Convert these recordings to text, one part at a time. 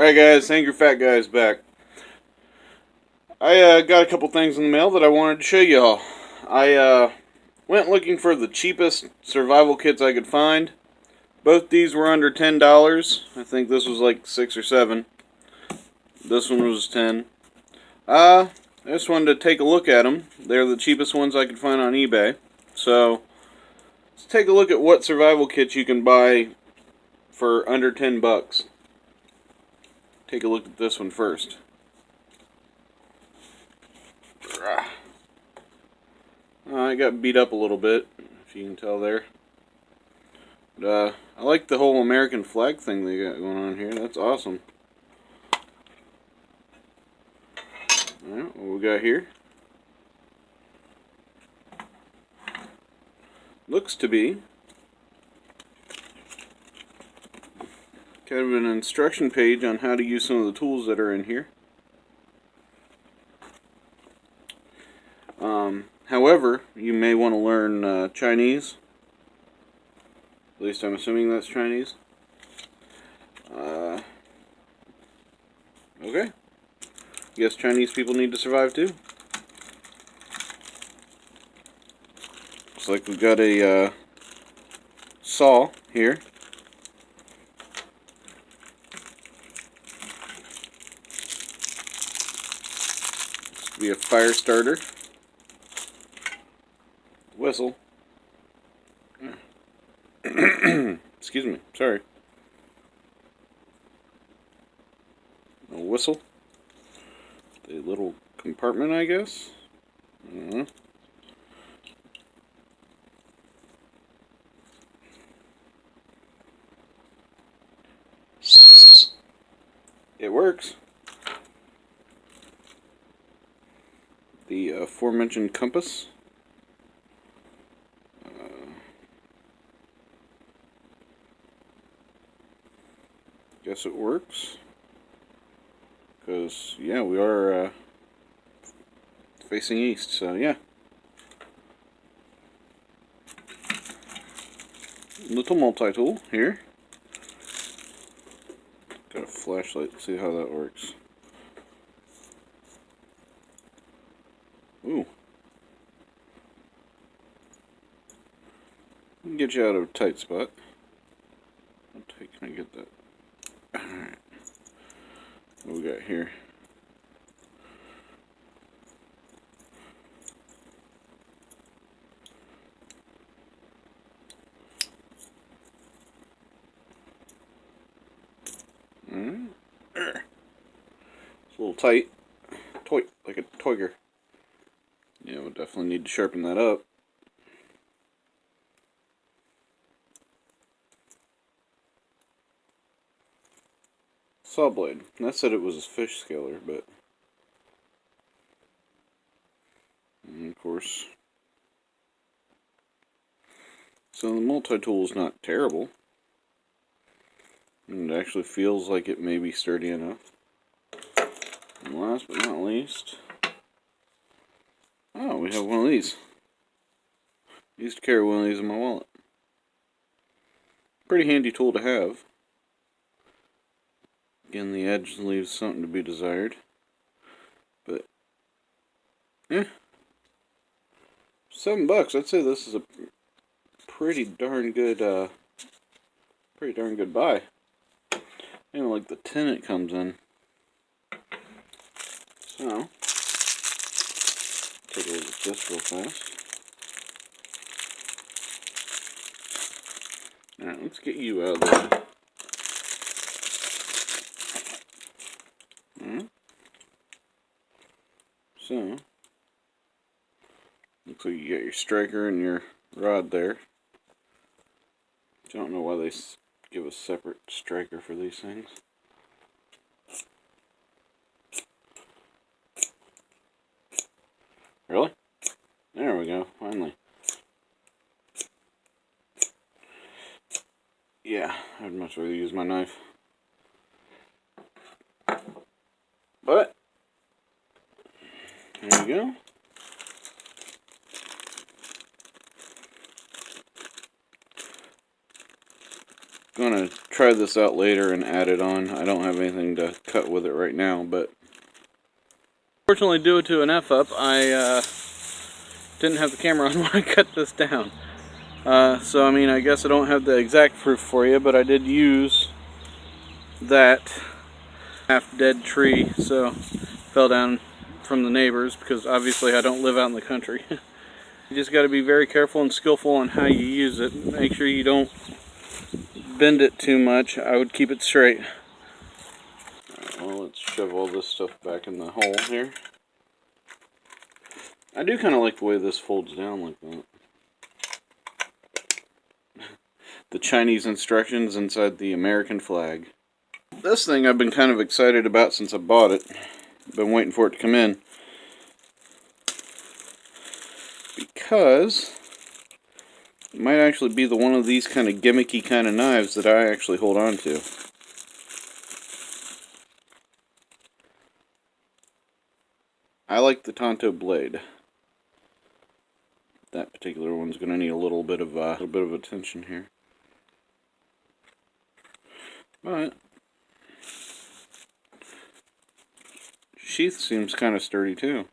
Alright guys, Angry Fat Guy's back. I got a couple things in the mail that I wanted to show y'all. I went looking for the cheapest survival kits I could find. Both these were under $10. I think this was like 6 or 7. This one was 10. I just wanted to take a look at them. They're the cheapest ones I could find on eBay. So, let's take a look at what survival kits you can buy for under 10 bucks. Take a look at this one first. I got beat up a little bit, if you can tell there. But, I like the whole American flag thing they got going on here. That's awesome. Alright, what we got here? Looks to be kind of an instruction page on how to use some of the tools that are in here. However, you may want to learn Chinese. At least I'm assuming that's Chinese. Okay. Guess Chinese people need to survive too. Looks like we've got a saw here. This could be a fire starter. Whistle. Excuse me, sorry. A whistle. A little compartment, I guess. I don't know. It works. The aforementioned compass. Guess it works. Because, yeah, we are facing east, so yeah. Little multi-tool here. Got a flashlight, see how that works. Ooh. Get you out of a tight spot. How tight can I get that? Alright. What we got here? Alright. It's a little tight. Like a toiger. Yeah, we'll definitely need to sharpen that up. Saw blade. That said it was a fish scaler, but... And of course... So the multi-tool is not terrible. And it actually feels like it may be sturdy enough. And last but not least... Oh, we have one of these. I used to carry one of these in my wallet. Pretty handy tool to have. Again, the edge leaves something to be desired. But, $7. I'd say this is a pretty darn good buy. And like the tin it comes in. So, take a look at this real fast. Alright, let's get you out of there. Alright. So, looks like you got your striker and your rod there. I don't know why they give a separate striker for these things. Really? There we go, finally. Yeah, I'd much rather use my knife. But, there you go. Gonna try this out later and add it on. I don't have anything to cut with it right now, but fortunately, due to an F-up, I didn't have the camera on when I cut this down. So I mean, I guess I don't have the exact proof for you, but I did use that half-dead tree, so fell down from the neighbors, because obviously I don't live out in the country. You just got to be very careful and skillful on how you use it. Make sure you don't bend it too much. I would keep it straight. Alright, well, let's shove all this stuff back in the hole here. I do kind of like the way this folds down like that. The Chinese instructions inside the American flag. This thing I've been kind of excited about since I bought it. Been waiting for it to come in. Because it might actually be one of these kind of gimmicky kind of knives that I actually hold on to. I like the Tonto blade. That particular one's going to need a little bit of attention here. But sheath seems kind of sturdy too.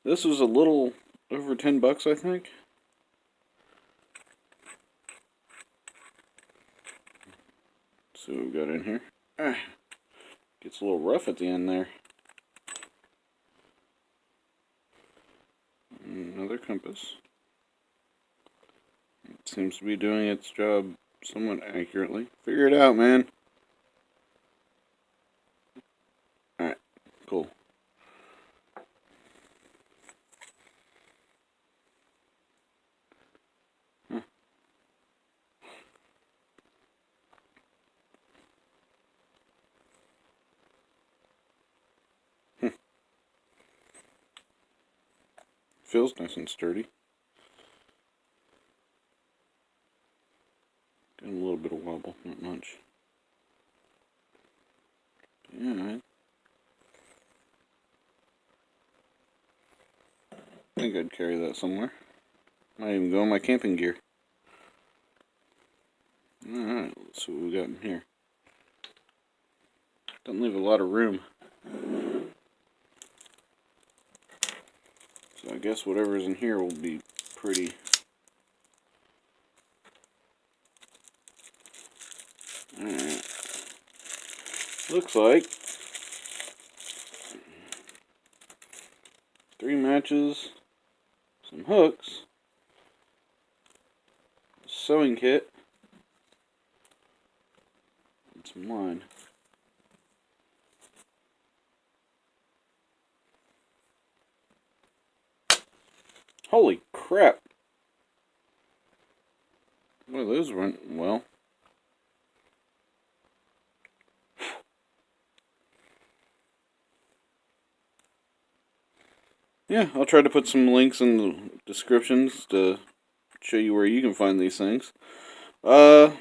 This was a little over $10, I think. See what we've got in here. Gets a little rough at the end there. Another compass. It seems to be doing its job somewhat accurately. Figure it out, man. Alright, cool. Feels nice and sturdy. Got a little bit of wobble, not much. Yeah, I think I'd carry that somewhere. Might even go in my camping gear. Alright, let's see what we got in here. Doesn't leave a lot of room. So I guess whatever's in here will be pretty. Alright. Looks like 3 matches, some hooks, a sewing kit, and some line. Holy crap! Well, those went well. Yeah, I'll try to put some links in the descriptions to show you where you can find these things. I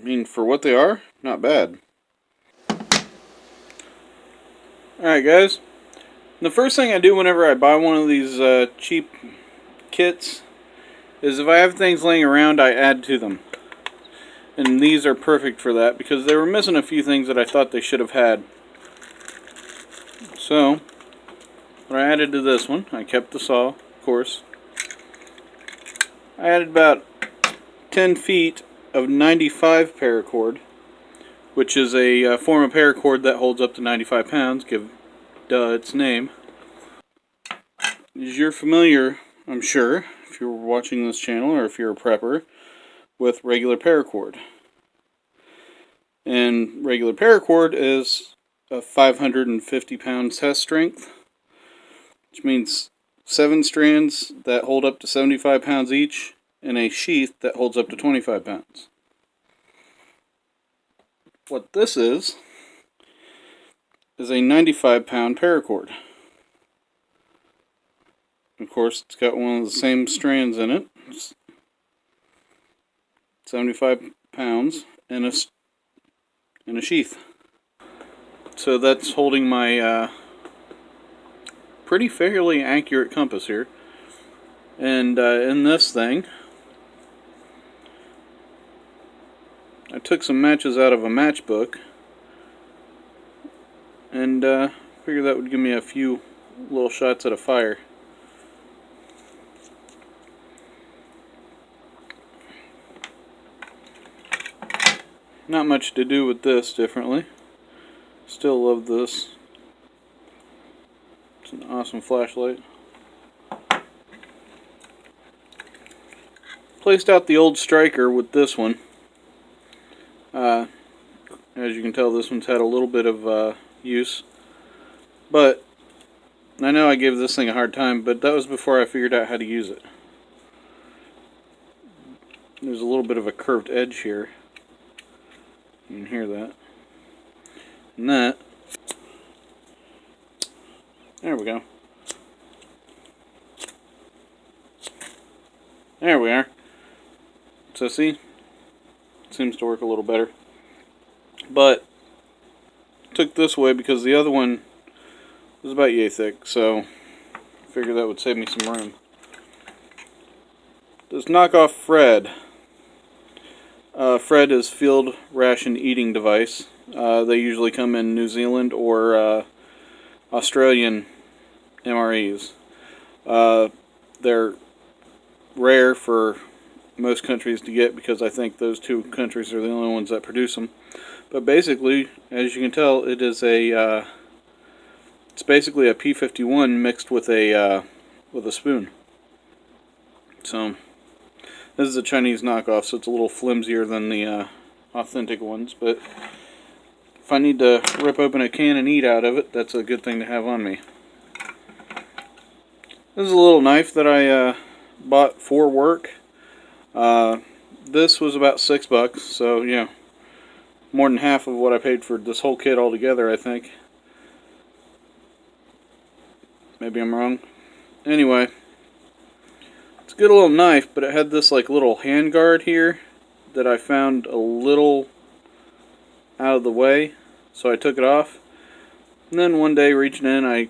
mean, for what they are, not bad. Alright guys, the first thing I do whenever I buy one of these cheap kits is if I have things laying around, I add to them. And these are perfect for that because they were missing a few things that I thought they should have had. So, what I added to this one, I kept the saw, of course. I added about 10 feet of 95 paracord, which is a form of paracord that holds up to 95 pounds, give its name. As you're familiar, I'm sure, if you're watching this channel or if you're a prepper, with regular paracord. And regular paracord is a 550 pound test strength, which means 7 strands that hold up to 75 pounds each, and a sheath that holds up to 25 pounds. What this is a 95 pound paracord. Of course, it's got one of the same strands in it. It's 75 pounds and a sheath. So that's holding my pretty fairly accurate compass here. And in this thing, took some matches out of a matchbook and figured that would give me a few little shots at a fire. Not much to do with this differently. Still love this. It's an awesome flashlight. Placed out the old striker with this one. As you can tell, this one's had a little bit of use. But I know I gave this thing a hard time, but that was before I figured out how to use it. There's a little bit of a curved edge here. You can hear that. And that. There we go. There we are. So see? It seems to work a little better. But took this way because the other one was about yay thick, so I figured that would save me some room. This knockoff Fred. Fred is field ration eating device. They usually come in New Zealand or Australian MREs. They're rare for most countries to get because I think those two countries are the only ones that produce them. But basically, as you can tell, it is a it's basically a P51 mixed with a spoon. So this is a Chinese knockoff, so it's a little flimsier than the authentic ones. But if I need to rip open a can and eat out of it, that's a good thing to have on me. This is a little knife that I bought for work. This was about $6, so yeah, more than half of what I paid for this whole kit altogether, I think. Maybe I'm wrong. Anyway, it's a good little knife, but it had this like little hand guard here that I found a little out of the way, so I took it off. And then one day reaching in, I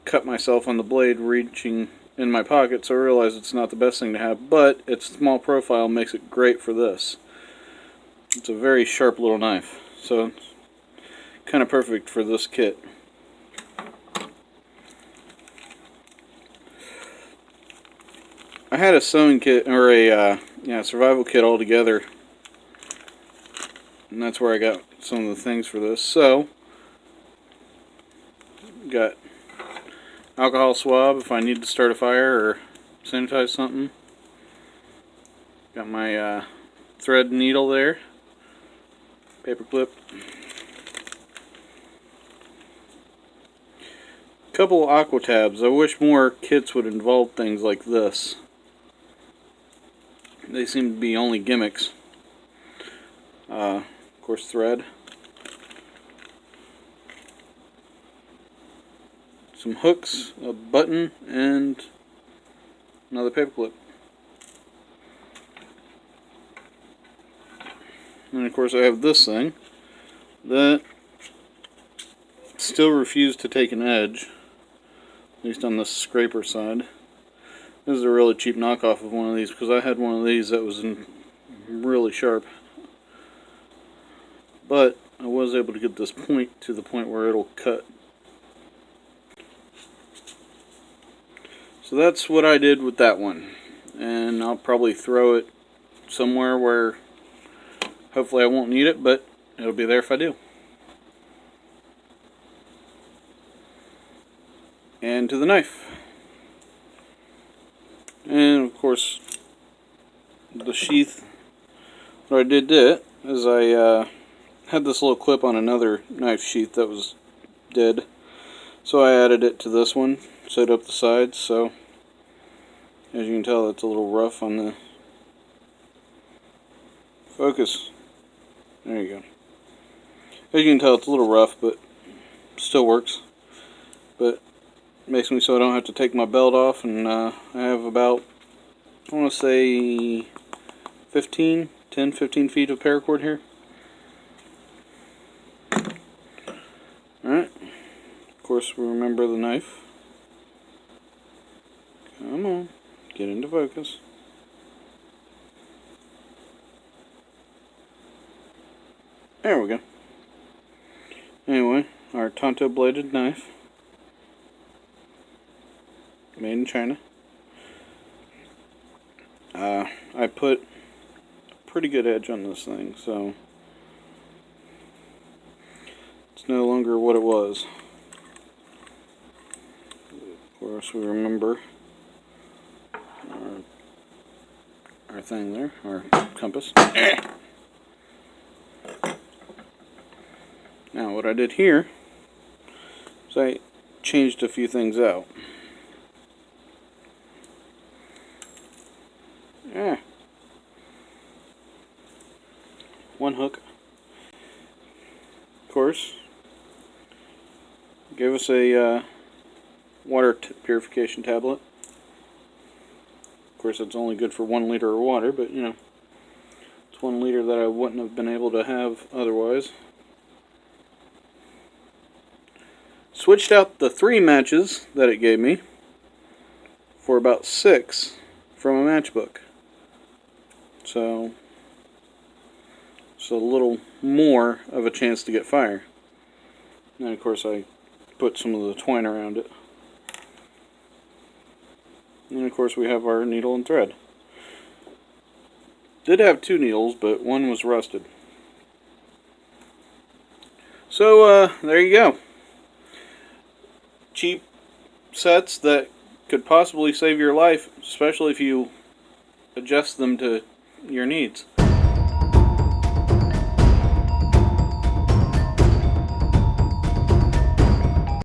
cut myself on the blade reaching in my pocket, so I realized it's not the best thing to have, but its small profile makes it great for this. It's a very sharp little knife, so it's kind of perfect for this kit. I had a sewing kit, or a survival kit altogether, and that's where I got some of the things for this. So, got alcohol swab if I need to start a fire or sanitize something. Got my thread needle there, paper clip. Couple aqua tabs. I wish more kits would involve things like this. They seem to be only gimmicks. Of course, thread. Some hooks, a button, and another paper clip. And of course I have this thing that still refused to take an edge, at least on the scraper side. This is a really cheap knockoff of one of these because I had one of these that was really sharp. But I was able to get this point to the point where it'll cut. So that's what I did with that one. And I'll probably throw it somewhere where hopefully I won't need it, but it'll be there if I do. And to the knife. And of course, the sheath. What I did is I had this little clip on another knife sheath that was dead. So I added it to this one, sewed up the sides, so as you can tell it's a little rough on the focus. There you go. As you can tell it's a little rough, but still works. But makes me so I don't have to take my belt off, and I have about, I want to say 10-15 feet of paracord here. Alright, of course we remember the knife. Come on, get into focus. There we go. Anyway, our Tonto bladed knife. Made in China. I put a pretty good edge on this thing, so it's no longer what it was. Of course, we remember our thing there, our compass. Now, what I did here is I changed a few things out. One hook, of course, gave us a water purification tablet. Of course, it's only good for 1 liter of water, but you know, it's 1 liter that I wouldn't have been able to have otherwise. Switched out the 3 matches that it gave me for about 6 from a matchbook. So it's a little more of a chance to get fire. And of course I put some of the twine around it. And of course we have our needle and thread. Did have 2 needles, but one was rusted. So there you go. Cheap sets that could possibly save your life, especially if you adjust them to your needs.